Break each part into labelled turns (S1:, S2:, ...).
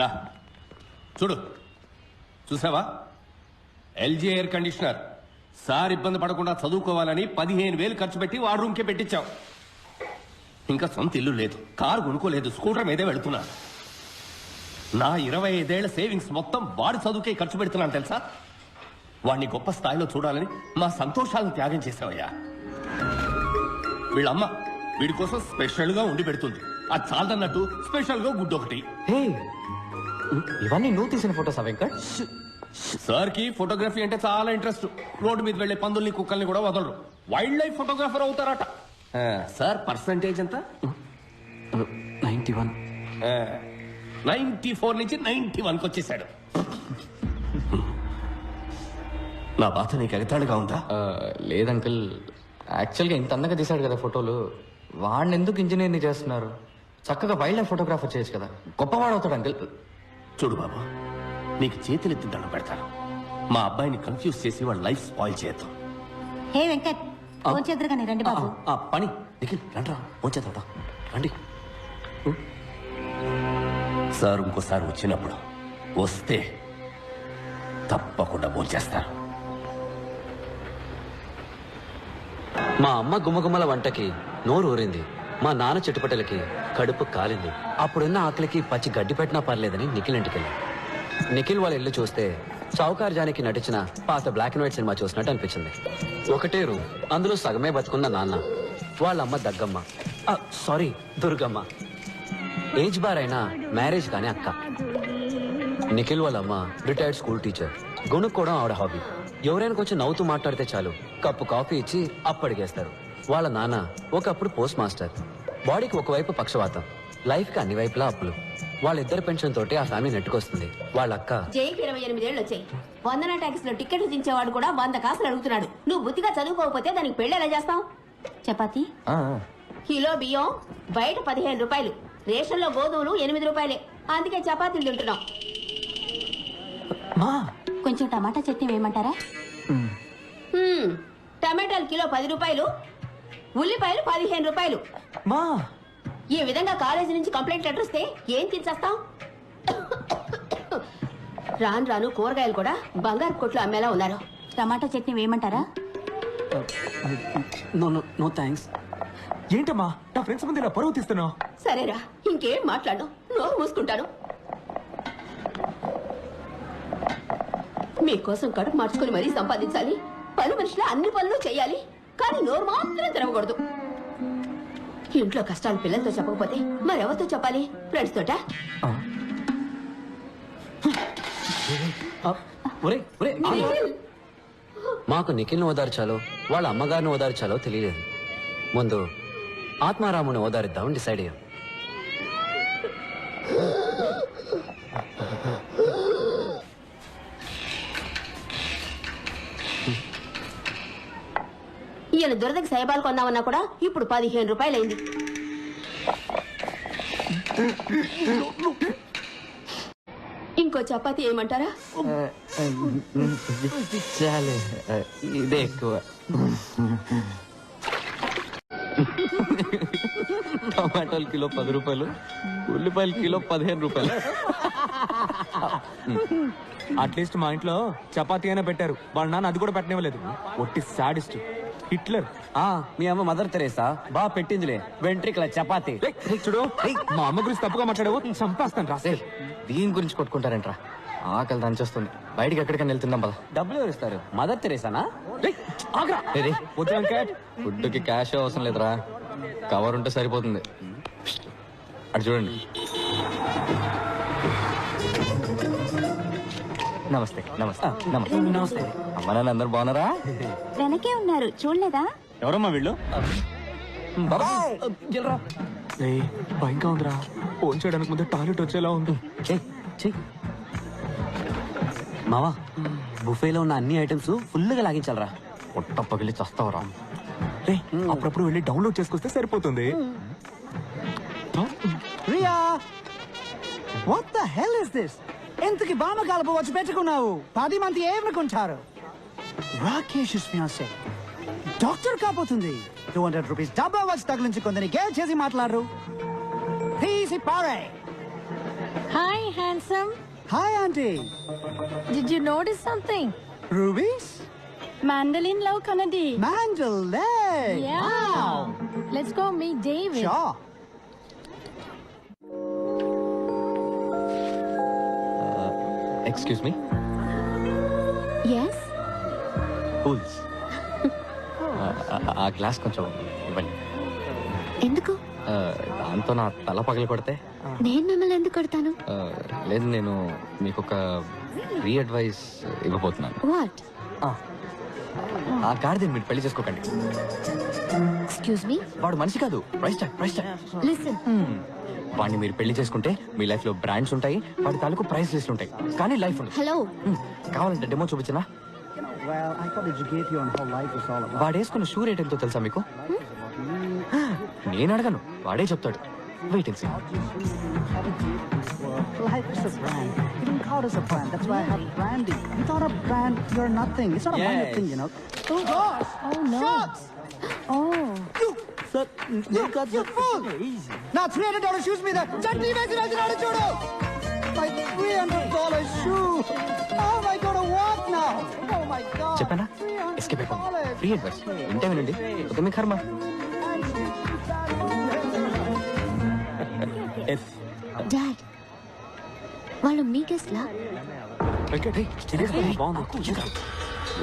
S1: రా చూడు, చూసావా? LG air conditioner. సార్ ఇబ్బంది పడకుండా చదువుకోవాలని 15,000 ఖర్చు పెట్టి వాడు రూమ్కే పెట్టించావు. ఇంకా సొంత ఇల్లు లేదు, కారు కొనుక్కోలేదు, స్కూటర్ మీదే వెళుతున్నా. నా 25 ఏళ్ల సేవింగ్స్ మొత్తం వాడి చదువుకే ఖర్చు పెడుతున్నాను తెలుసా? వాడిని గొప్ప స్థాయిలో చూడాలని మా సంతోషాలను త్యాగం చేసావయ్యా. వీళ్ళమ్మ వీడి కోసం స్పెషల్ గా ఉండి పెడుతుంది. అది చాలదన్నట్టు స్పెషల్ గా గుడ్డు ఒకటి.
S2: ఇవన్నీ నువ్వు తీసిన ఫోటోసా వెంకట్?
S1: సార్ కి ఫోటోగ్రఫీ అంటే చాలా ఇంట్రెస్ట్. రోడ్డు మీద వెళ్లే పందుల్ని కుక్కల్ని కూడా వదలరు. వైల్డ్ లైఫ్ ఫోటోగ్రాఫర్ అవుతారట. సార్ పర్సంటేజ్ ఎంత?
S2: 91.
S1: 94 నుంచి 91కి వచ్చేసాడు. నా బాధ నీకు ఎగతాళిగా ఉందా?
S2: లేదంకుల్, యాక్చువల్గా ఇంత అందంగా తీశాడు కదా ఫోటోలు, వాడిని ఎందుకు ఇంజనీర్ని చేస్తున్నారు? చక్కగా వైల్డ్ లైఫ్ ఫోటోగ్రాఫర్ చేయొచ్చు కదా, గొప్పవాడు అవుతాడు అంకుల్.
S1: చూడు బాబు, నీకు చేతులెత్తి దండం పెడతాను. మా అబ్బాయిని కన్ఫ్యూజ్ చేసి వాడు లైఫ్ స్పాయిల్ చేద్దాం.
S3: హే వెంకట్, ఫోన్ చేద్దరుగాని రండి బాబు.
S2: పని నిఖిల్ రండి, పోంచేద్దాం రండి.
S1: సార్ ఇంకోసారి వచ్చినప్పుడు వస్తే తప్పకుండా భోంచేస్తారు.
S4: మా అమ్మ గుమ్మగుమ్మల వంటకి నోరు ఊరింది, మా నాన్న చెట్టుపట్టలకి కడుపు కాలింది. అప్పుడున్న ఆకలికి పచ్చి గడ్డి పెట్టినా పర్లేదని నిఖిల్ ఇంటికెళ్ళి. నిఖిల్ వాళ్ళ ఇల్లు చూస్తే చౌకార్ జానికి నటించిన పాత బ్లాక్ అండ్ వైట్ సినిమా చూసినట్టు అనిపించింది. ఒకటే రూమ్, అందులో సగమే బతుకున్న నాన్న, వాళ్ళ అమ్మ దగ్గమ్మ, సారీ దుర్గమ్మ, ఏజ్ బార్ అయినా మ్యారేజ్ కానీ అక్క. నిఖిల్ వాళ్ళ అమ్మ రిటైర్డ్ స్కూల్ టీచర్, గొనుక్కోవడం ఆవిడ హాబీ. ఎవరైనా కొంచెం నవ్వుతూ మాట్లాడితే చాలు కప్పు కాఫీ ఇచ్చి అప్పడిగేస్తారు. వాళ్ళ నాన్న ఒకప్పుడు పోస్ట్ మాస్టర్, బాడీకి ఒకవైపు పక్షవాతం, లైఫ్ కి అన్ని వైపులా అప్పులు. వాళ్ళిద్దరు పెన్షన్ తోటి ఆ ఫ్యామిలీ నెట్టుకొస్తుంది. వాళ్ళ అక్క
S3: జైకి 28 ఏళ్ళు వచ్చాయి. వందన ట్యాక్స్ లో టికెట్లు దించేవాడు కూడా 100 కాసులు అడుగుతున్నాడు. నువ్వు బుద్ధిగా చదువుకోకపోతే దానికి పెళ్లి ఎలా చేస్తావు? చపాతి కిలో బియ్యం బయట 15 రూపాయలు, రేషన్ లో గోధుమలు 8 రూపాయలే. అందుకే చపాతీలు తింటున్నాం. కొంచెం టమాటా చట్నీ వేయమంటారా? టమాటాలు కిలో 10 రూపాయలు, ఉల్లిపాయలు 15 రూపాయలు. ఈ విధంగా కాలేజీ నుంచి కంప్లైంట్ లెటర్ వస్తే ఏం తీర్చేస్తాం? రాను రాను కూరగాయలు కూడా బంగారు కొట్లు అమ్మేలా ఉన్నారు. టమాటా చట్నీ వేయమంటారా?
S2: No thanks. ఏంటమ్మా నా ఫ్రెండ్స్ ముందు ఇలా పరువు తీస్తున్నావు?
S3: సరేరా, ఇంకేం మాట్లాడు, నోరు మూసుకుంటాను. మీకోసం కడుపు మార్చుకుని మరీ సంపాదించాలి, పని మనుషులు అన్ని పనులు చేయాలి, కానీ నోరు మాత్రం తిరగకూడదు. ఇంట్లో కష్టాలు పిల్లలతో చెప్పకపోతే మరెవరితో చెప్పాలి? ఫ్రెండ్స్ తోట?
S4: మాకు నిఖిల్ని ఓదార్చాలో వాళ్ళ అమ్మగారిని ఓదార్చాలో తెలియలేదు. ముందు ఆత్మారాముని ఓదారిద్దామని డిసైడ్ అయ్యాం.
S3: ఈయన దురదకి సైబాలు కొందామన్నా కూడా ఇప్పుడు 15 రూపాయలైంది. ఇంకో చపాతీ ఏమంటారా?
S2: ఇదే ఎక్కువ. టమాటాలు కిలో 10 రూపాయలు, ఉల్లిపాయలు కిలో 15 రూపాయలు. అట్లీస్ట్ మా ఇంట్లో చపాతీ అయినా పెట్టారు, వాళ్ళ నాన్న అది కూడా పెట్టనివ్వలేదు. ఒట్టి సాడిస్ట్ హిట్లర్.
S4: మీ అమ్మ మదర్ తెరేసా బాగా పెట్టిందిలే వెంట్రికల చపాతీ.
S2: చూడు, మా అమ్మ గురించి తప్పుగా మాట్లాడావు, చంపేస్తాను రా.
S5: దీని గురించి కొట్టుకుంటారంట్రా, ఆకలి దంచేస్తుంది. బయటికి ఎక్కడికైనా వెళ్తుందాం పద.
S4: డబ్బులు ఎవరు ఇస్తారు? మదర్ తెరేసానా?
S5: ఫుడ్కి క్యాష్ అవసరం లేదురా, కవర్ ఉంటే సరిపోతుంది. అటు చూడండి. నమస్తే. నమస్తే. నమస్తే.
S4: నమస్తే.
S5: అమ్మ నాన్న అందరు బాగున్నారా?
S3: వెనకే ఉన్నారు, చూడలేదా?
S5: ఎవరమ్మా వీళ్ళు?
S2: భయంగా ఉందిరా, ఫోన్ చేయడానికి ముందు టాయిలెట్ వచ్చేలా ఉంది.
S4: మావా, బుఫేలో ఉన్న అన్ని ఐటమ్స్ ఫుల్గా లాగించాలరా.
S5: పొట్ట పగిలి చస్తావరా.
S2: అప్పుడప్పుడు వెళ్ళి డౌన్లోడ్ చేసుకొస్తే సరిపోతుంది.
S6: Riya, what the hell is this? ఎంతకి బామ కలప వచ్చి పెట్టుకున్నావు? 10 మంది ఏమనుకుంటారు? రాకేష్ ఫియాన్సీ డాక్టర్ కాబోతుంది. 200 రూపీస్ డబ్బా వచ్చి తగిలించుకుందని గేల్ చేసి మాట్లాడరు. తీసి పారే.
S7: Hi, handsome.
S6: Hi, Auntie.
S7: Did you notice something?
S6: Rubies?
S7: Mandolin Love Kanadi.
S6: Mandalay.
S7: Yeah.
S6: Wow.
S7: Let's go meet David.
S6: Sure.
S2: Excuse me
S3: ఎస్
S2: కూల్స్ ఆ గ్లాస్ కొంచెం ఇవ్వండి
S3: ఎందుకు
S2: దాంతో నా తల పగలు కొడితే
S3: నేను మిమ్మల్ని ఎందుకు కొడతాను?
S2: లేదు నేను మీకు ఒక ఫ్రీ అడ్వైస్ ఇవ్వబోతున్నాను.
S3: వాట్?
S2: ఆ గాడిదని మీరు పెళ్లి చేసుకోకండి.
S3: Excuse me.
S2: వాడు మనిషి కాదు, ప్రైస్ ట్యాగ్.
S3: లిసన్.
S2: వాడిని మీరు పెళ్లి చేసుకుంటే మీ లైఫ్ లో బ్రాండ్స్ ఉంటాయి, వాడి తాలూకు ప్రైస్ లిస్ట్ ఉంటాయి, కానీ లైఫ్ ఉండదు.
S3: హలో.
S2: కావాలంటే demo చూపించనా?
S6: Well, I thought educate you on how life is all about.
S2: వాడు వేసుకున్న షూ రేట్ ఎంతో తెలుసా మీకు? నేను అడగను, వాడే చెప్తాడు. Wait and see.
S6: Life is a brand. You don't call it a brand. That's why I have branding. Without a brand, you're nothing. It's not a minor thing, you know. Oh gosh!
S7: Oh no.
S6: Shots!
S7: Oh.
S6: Sir, you fool! Now $300 shoes me there. Chutney వేసినాడు చూడు. My $300 shoe. How am I going to walk now? Oh my God.
S2: చెప్పానా? Escape అయిపోయింది. Free advice వింటే వినండి, ఒక మీ కర్మ.
S3: Dad, వాళ్ళు మీ గెస్ట్లా?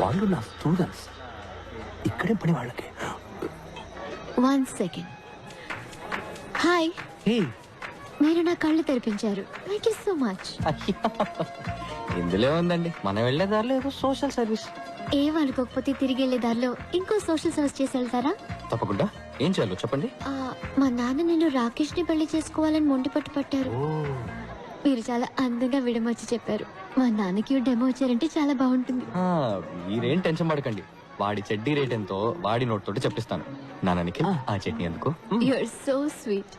S4: వాళ్ళు నా స్టూడెంట్స్, ఇక్కడే పని వాళ్ళకి.
S3: 1 second. హాయ్. మీరు నా కళ్ళు తెరిపించారు. Thank you so much.
S2: ఇందులో ఉందండి, మనం వెళ్లే దారిలో ఏదో సోషల్ సర్వీస్.
S3: ఏం అనుకోకపోతే తిరిగి వెళ్ళే దారిలో ఇంకో సోషల్ సర్వీస్ చేసి వెళ్తారా?
S2: తప్పకుండా. ఏం చేయాలో చెప్పండి.
S3: మా నాన్న నేను రాకేష్ ని పెళ్లి చేసుకోవాలని మొండి పట్టారు. మీరు చాలా అందంగా విడమర్చి చెప్పారు. మా నాన్నకి డెమో వచ్చారంటే చాలా బాగుంటుంది.
S2: మీరేం టెన్షన్ పడకండి, వాడి చెడ్డీ రేట్ ఎంతో వాడి నోట్ తోటి చెప్పిస్తాను. నాన్నకి ఆ చట్నీ ఎందుకు?
S3: You are so sweet.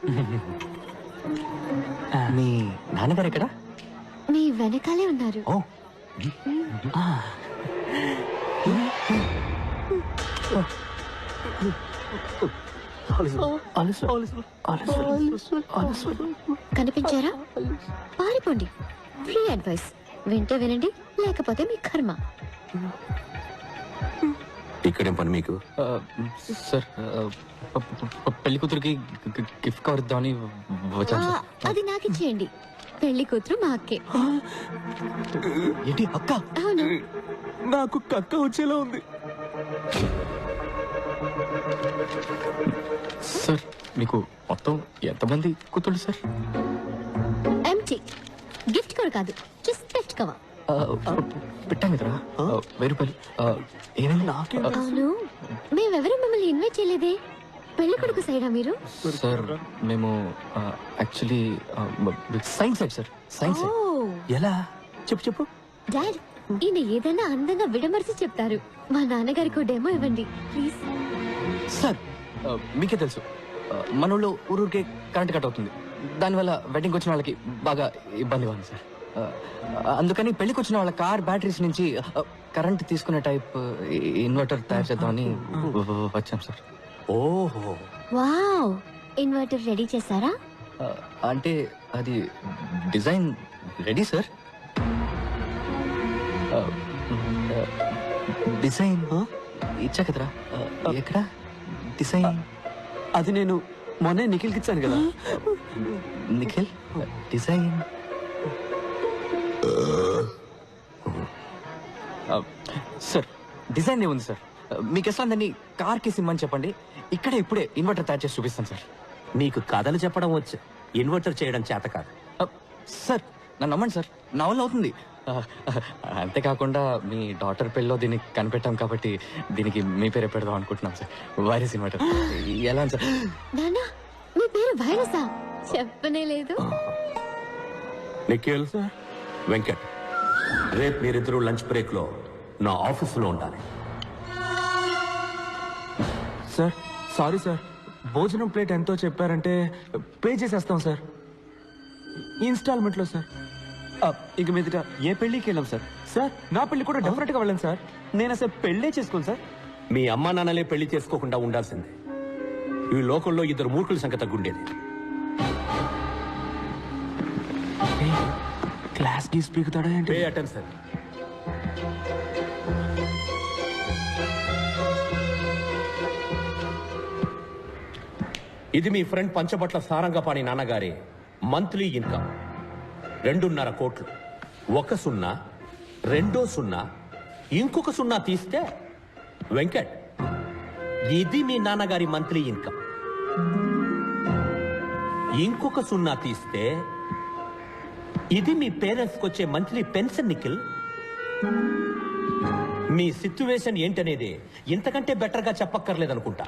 S2: మీ నాన్నగారు ఎక్కడ?
S3: మీ వెనకాలే ఉన్నారు.
S2: ఓ
S3: కనిపించారా? పారిపోండి. ఫ్రీ అడ్వైస్ వింటే వినండి, లేకపోతే మీ కర్మ.
S4: ఇక్కడేం పని మీకు?
S2: సార్, పెళ్లి కూతురికి గిఫ్ట్ కవర్ ఇద్దామని వచ్చాను సార్.
S3: అది నాకు ఇచ్చేయండి. పెళ్లి కూతురు మా అక్కే.
S2: ఏంటి అక్క?
S3: అవును.
S2: నాకు కక్క వచ్చేలా ఉంది. సార్, మీకు మొత్తం ఎంతమంది కూతుళ్ళు సార్?
S3: ఎంటీ. గిఫ్ట్ కవర్ కాదు, జస్ట్ గిఫ్ట్ కవర్.
S2: పెట్టాం కదరా, 1000 రూపాయలు. ఏమైంది? నాకే.
S3: అవును, మేమెవరూ మిమ్మల్ని ఇన్వైట్ చేయలేదే. పెళ్లి కొడుకు సైడా మీరు?
S2: సార్, మేము actually science side sir. Science side.
S4: ఎలా? చెప్పు.
S3: డాడ్, ఈయన ఏదైనా అందంగా విడమర్చి చెప్తారు. మా నాన్నగారికి డెమో ఇవ్వండి ప్లీజ్.
S2: సార్, మీకే తెలుసు మన ఊళ్ళో ఊరూరికే కరెంట్ కట్ అవుతుంది. దానివల్ల వెడ్డింగ్ వచ్చిన వాళ్ళకి బాగా ఇబ్బందిగా ఉంది సార్. అందుకని పెళ్లికి వచ్చిన వాళ్ళ కార్ బ్యాటరీస్ నుంచి కరెంట్ తీసుకునే టైప్ ఇన్వర్టర్ తయారు చేద్దామని వచ్చాం సార్.
S4: ఓహో,
S3: వావ్. ఇన్వర్టర్ రెడీ చేశారా?
S2: అంటే అది డిజైన్ రెడీ సార్. డిజైన్ ఇచ్చా కదరా. ఎక్కడ డిజైన్?
S4: అది నేను మొన్నే నిఖిల్కి ఇచ్చాను కదా.
S2: నిఖిల్ డిజైన్. సార్, డిజైన్ ఏముంది సార్? మీకు ఎట్లా దాన్ని కార్ కి సిమ్మని చెప్పండి, ఇక్కడే ఇప్పుడే ఇన్వర్టర్ తయారు చేసి చూపిస్తాను సార్.
S4: నీకు కథలు చెప్పడం వచ్చు, ఇన్వర్టర్ చేయడం చేత కాదు.
S2: సార్, నన్ను నమ్మండి సార్, నా వల్ల అవుతుంది. అంతేకాకుండా మీ డాటర్ పెళ్ళిలో దీన్ని కనిపెట్టాం కాబట్టి దీనికి మీ పేరే పెడదాం అనుకుంటున్నాం సార్. Virus inverter. ఎలా సార్?
S3: నాన్న, మీ పేరు వైరసా? చెప్పనే లేదు.
S4: నిఖిల్, వెంకట్, రేపు మీరిద్దరూ లంచ్ బ్రేక్ లో నా ఆఫీసులో ఉండాలి.
S8: సార్, సారీ సార్, భోజనం ప్లేట్ ఎంతో చెప్పారంటే పే చేసేస్తాం సార్, ఇన్స్టాల్మెంట్లో సార్. ఇక మీదట ఏ పెళ్ళికి వెళ్ళాం సార్. సార్, నా పెళ్లి కూడా డెఫినెట్ గా వెళ్ళాను సార్. నేను అసలు పెళ్ళే చేసుకోను సార్.
S4: మీ అమ్మా నాన్నలే పెళ్లి చేసుకోకుండా ఉండాల్సిందే. ఈ లోకంలో 2 మూర్ఖుల సంఖ్య తగ్గుండేది.
S8: క్లాస్ గీస్ పీకుతాడా ఏంటి?
S1: Pay attention. ఇది మీ ఫ్రెండ్ పంచబట్ల సారంగపాణి నాన్నగారి మంత్లీ ఇన్కమ్ 2.5 కోట్లు. 1 సున్నా, 2 సున్నా, ఇంకొక సున్నా తీస్తే వెంకట్, ఇది మీ నాన్నగారి మంత్లీ ఇన్కమ్. ఇంకొక సున్నా తీస్తే ఇది మీ పేరెంట్స్కి వచ్చే మంత్లీ పెన్షన్. నిఖిల్, మీ సిచ్యువేషన్ ఏంటనేది ఇంతకంటే బెటర్గా చెప్పక్కర్లేదనుకుంటా.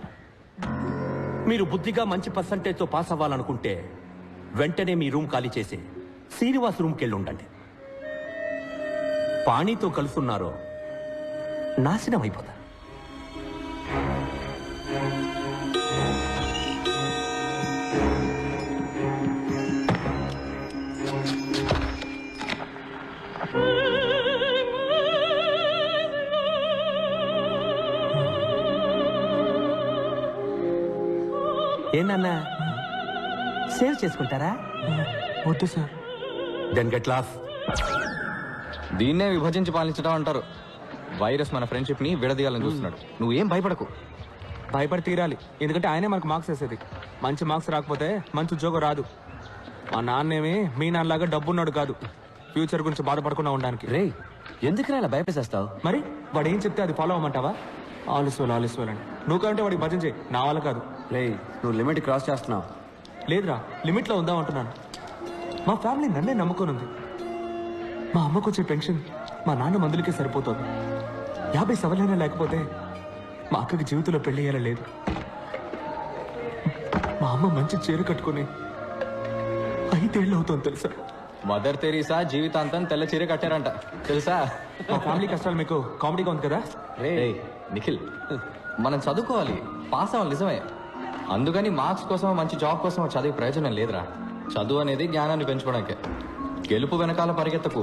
S1: మీరు బుద్ధిగా మంచి పర్సంటేజ్తో పాస్ అవ్వాలనుకుంటే వెంటనే మీ రూమ్ ఖాళీ చేసి శ్రీనివాస్ రూమ్కి వెళ్ళి ఉండండి. పాణితో కలుసున్నారో నాశనం అయిపోతారు. ఏనన్నా సేవ్ చేసుకుంటారా?
S8: వద్దు సార్.
S1: Then get lost.
S5: దీన్నే విభజించి పాలించడం అంటారు. వైరస్ మన ఫ్రెండ్షిప్ ని విడదీయాలని చూస్తున్నాడు. నువ్వేం భయపడకు.
S8: భయపడి తీరాలి, ఎందుకంటే ఆయనే మనకు మార్క్స్ వేసేది. మంచి మార్క్స్ రాకపోతే మంచి ఉద్యోగం రాదు. మా నాన్నేమి మీ నాన్నలాగా డబ్బున్నాడు కాదు, ఫ్యూచర్ గురించి బాధపడకుండా ఉండడానికి.
S4: రే, ఎందుకు ఇలా భయపేసేస్తావు?
S8: మరి వాడు ఏం చెప్తే అది ఫాలో అవ్వమంటావా? ఆలస్వాలు అని నువ్వు కంటే వాడికి భజన చేయి, నా వల్ల కాదు.
S4: రే, నువ్వు లిమిట్ క్రాస్ చేస్తున్నావు.
S8: లేదురా, లిమిట్లో ఉందాం అంటున్నాను. మా ఫ్యామిలీ నన్నే నమ్ముకొని ఉంది. మా అమ్మకు వచ్చే పెన్షన్ మా నాన్న మందులకే సరిపోతుంది. 50 సవలైనా లేకపోతే మా అక్కకి జీవితంలో పెళ్లి అయ్యేలా లేదు. మా అమ్మ మంచి చీర కట్టుకుని 5 ఏళ్ళు అవుతుంది తెలుసా?
S5: మదర్ తెరీసా జీవితాంతం తెల్ల చీర కట్టారంట తెలుసా?
S8: మా ఫ్యామిలీ కష్టాలు మీకు కామెడీగా ఉంది కదా?
S5: రే నిఖిల్, మనం చదువుకోవాలి, పాస్ అవ్వాలి నిజమే. అందుకని మార్క్స్ కోసం మంచి జాబ్ కోసం చదివే ప్రయోజనం లేదురా. చదువు అనేది జ్ఞానాన్ని పెంచుకోవడానికే. గెలుపు వెనకాల పరిగెత్తకు.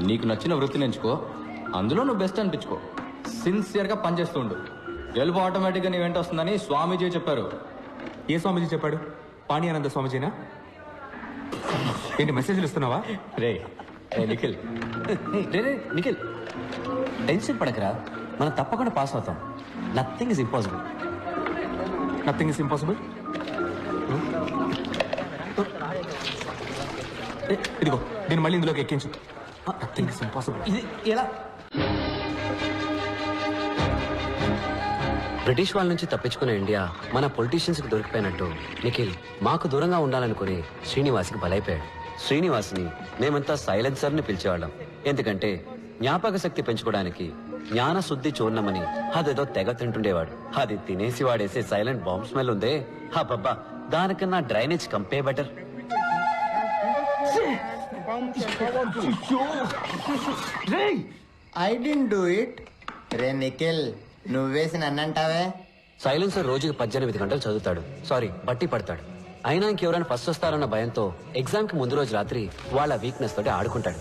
S5: నీకు నచ్చిన వృత్తిని ఎంచుకో, అందులో నువ్వు బెస్ట్ అనిపించుకో, సిన్సియర్గా పనిచేస్తూ ఉండు. గెలుపు ఆటోమేటిక్గా నీ వెంట వస్తుందని స్వామీజీ చెప్పారు.
S8: ఏ స్వామీజీ చెప్పాడు? పాణి ఆనంద స్వామీజీనా? ఏంటి మెసేజ్లు ఇస్తున్నావా?
S5: రే నిఖిల్,
S4: రే నిఖిల్, టెన్షన్ పడకరా, మనం తప్పకుండా పాస్ అవుతాం. Nothing is impossible.
S8: Nothing is impossible. ఇదిగో దీన్ని మళ్ళీ ఇందులోకి ఎక్కించు. Nothing is impossible.
S4: ఇది ఎలా? బ్రిటిష్ వాళ్ళ నుంచి తప్పించుకునే ఇండియా మన పొలిటీషియన్స్ కి దొరికిపోయినట్టు నిఖిల్ మాకు దూరంగా ఉండాలనుకుని శ్రీనివాస్కి బలైపోయాడు. శ్రీనివాస్ని మేమంతా సైలెన్సర్ ని పిలిచేవాళ్ళం. ఎందుకంటే జ్ఞాపక శక్తి పెంచుకోవడానికి జ్ఞాన శుద్ధి చూర్ణమని అదేదో తెగ తింటుండేవాడు. అది తినేసి వాడేసే సైలెంట్ బాంబ్ స్మెల్ ఉందే, హబ్బబ్బా, దానికన్నా డ్రైనేజ్ కంపే better.
S9: I don't do it. రే నిఖిల్, నువ్వేసి నన్నంటావే?
S4: సైలెన్సర్ రోజుకి 18 గంటలు చదువుతాడు, సారీ బట్టి పడతాడు. అయినా ఇంకెవరైనా ఫస్ట్ వస్తారన్న భయంతో ఎగ్జామ్ కి ముందు రోజు రాత్రి వాళ్ళ వీక్నెస్ తోటి ఆడుకుంటాడు.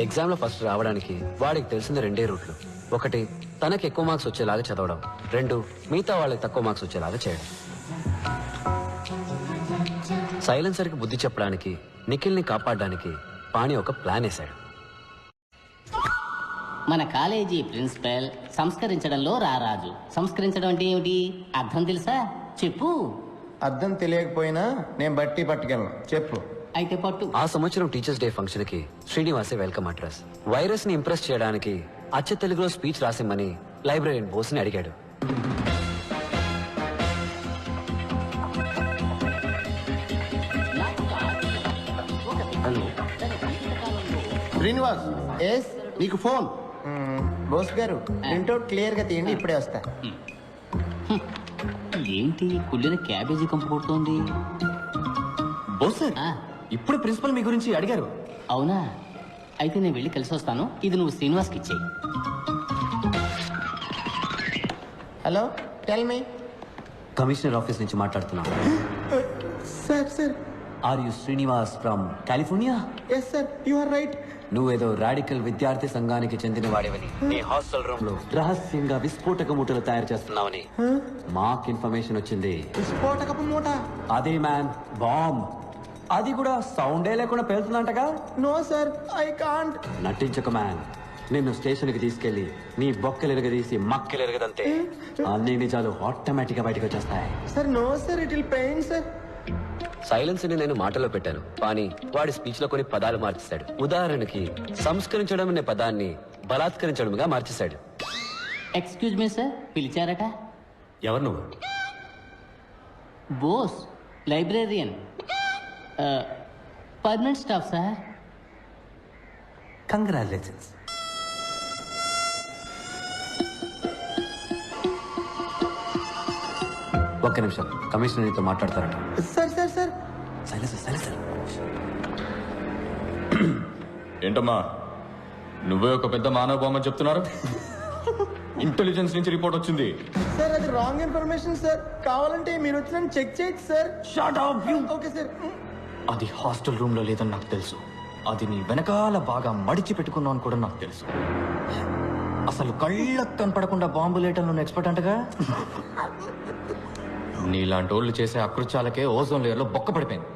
S4: ఎగ్జామ్ లో ఫస్ట్ రావడానికి వాడికి తెలిసిన 2 రూట్లు. 1, తనకి ఎక్కువ మార్క్స్ వచ్చేలాగా చదవడం. 2, మిగతా వాళ్ళకి తక్కువ మార్క్స్ వచ్చేలాగా చేయడం. సైలెన్సర్ కి బుద్ధి చెప్పడానికి, నిఖిల్ ని కాపాడడానికి పాణి ఒక ప్లాన్ వేశాడు.
S10: మన కాలేజీ ప్రిన్సిపల్ సంస్కరించడంలో రారాజు. సంస్కరించడం అంటే ఏమిటి? అర్థం తెలుసా? చెప్పు.
S9: అర్థం తెలియకపోయినా నేను బట్టి పట్టుకెళ్ళను, చెప్పు.
S10: అయితే పట్టు.
S4: ఆ సంవత్సరం టీచర్స్ డే ఫంక్షన్ కి శ్రీనివాసే వెల్కమ్ అడ్రస్. వైరస్ ని ఇంప్రెస్ చేయడానికి అచ్చ తెలుగులో స్పీచ్ రాసిమ్మని లైబ్రరీన్ బోస్ ని అడిగాడు.
S9: శ్రీనివాస్, ఎస్, నీకు ఫోన్. బోస్ గారు, ప్రింట్అవుట్ క్లియర్ గా తీయండి, ఇప్పుడే వస్తా.
S10: ఏంటి కుళ్ళిన క్యాబేజీ కంపు కొడుతోంది?
S2: బోస్ సార్, ఇప్పుడు ప్రిన్సిపల్ మీ గురించి అడిగారు.
S10: అవునా? అయితే నేను వెళ్ళి కలిసి వస్తాను. ఇది నువ్వు శ్రీనివాస్కి ఇచ్చేయి.
S9: Hello, tell me.
S4: Commissioner office నుంచి మాట్లాడుతున్నాను.
S9: Sir sir.
S4: Are you Srinivas from California?
S9: Yes sir, you are right.
S4: నువ్వేదో రాడికల్ విద్యార్థి సంఘానికి చెందిన వాడివని, నీ హాస్టల్ రూమ్ లో రహస్యంగా విస్ఫోటక మూటలు తయారు చేస్తున్నావని మాకు ఇన్ఫర్మేషన్ వచ్చింది.
S9: విస్ఫోటకపు మూట?
S4: అదే మ్యాన్, బాంబ్. అది కూడా సౌండే లేకుండా పేలుతుందంటగా.
S9: No sir, I can't.
S4: నటించక మ్యాన్, నిన్ను స్టేషన్కి తీసుకెళ్లి నీ బొక్కలు ఎరగదీసి మక్కలు ఎరగదంతే అన్ని నిజాలు ఆటోమేటిక్ గా బయటకు వచ్చేస్తాయి.
S9: Sir no sir, it will pain sir.
S4: Silence ని నేను మాటలో పెట్టాను, కానీ వాడి స్పీచ్ లో కొన్ని పదాలు మార్చేశాడు. ఉదాహరణకి సంస్కరించడం అనే పదాన్ని బలాత్కరించడంగా మార్చేశాడు.
S10: ఎక్స్క్యూజ్ మీ సార్, పిలిచారట?
S1: ఎవరు నువ్వు?
S10: Bose, librarian, permanent staff sir.
S1: Congratulations.
S4: ఒక్క నిమిషం, కమిషనర్ నీతో మాట్లాడతారట.
S9: Sir sir sir.
S4: సైలెన్స్.
S5: ఏంటమ్మా నువ్వే ఒక పెద్ద మానవ బొమ్మ చెప్తున్నారు? ఇంటెలిజెన్స్ నుంచి రిపోర్ట్ వచ్చింది.
S9: సార్ అది రాంగ్ ఇన్ఫర్మేషన్ సార్. కావాలంటే మీరు వచ్చి నన్ను చెక్ చేయొచ్చు sir.
S2: Shut up, you.
S9: Okay sir.
S2: అది హాస్టల్ రూమ్ లో లేదని నాకు తెలుసు. అది నీ వెనకాల బాగా మడిచి పెట్టుకున్నావు అని కూడా నాకు తెలుసు. అసలు కళ్ళకు కనపడకుండా బాంబు లేయటంలో ఎక్స్పర్ట్ అంటగా. నీలాంటి వాళ్ళు చేసే అకృత్యాలకే ఓజోన్ లేయర్ లో బొక్క పడిపోయింది.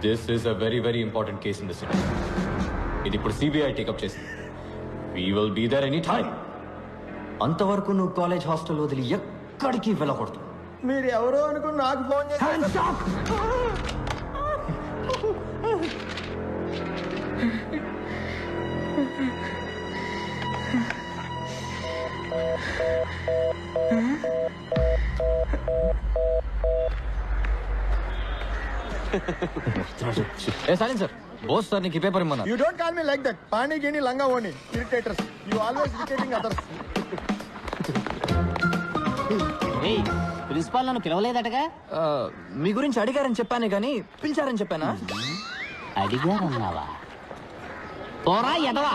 S5: This is a very very important case in the city. ఇది ఇప్పుడు సిబిఐ టేకప్ చేసింది. We will be there any time.
S2: అంతవరకు నువ్వు కాలేజ్ హాస్టల్ వదిలి ఎక్కడికి వెళ్ళకూడదు.
S9: మీరు ఎవరో అనుకుని నాకు ఫోన్ చేశారు.
S2: ఏ సైలెన్స్ సార్, బోస్ సార్ నీకు ఈ paper ఇమ్మన్నా.
S9: You don't call me like that. Pani geni langa oni. Irritators. You always irritating others.
S10: ఏయ్, ప్రిన్సిపాల్ నన్ను పిలవలేదటగా?
S2: మీ గురించి అడిగారని చెప్పానే కానీ పిలిచారని చెప్పానా?
S10: అడిగారన్నావా? పోరా ఎదవా.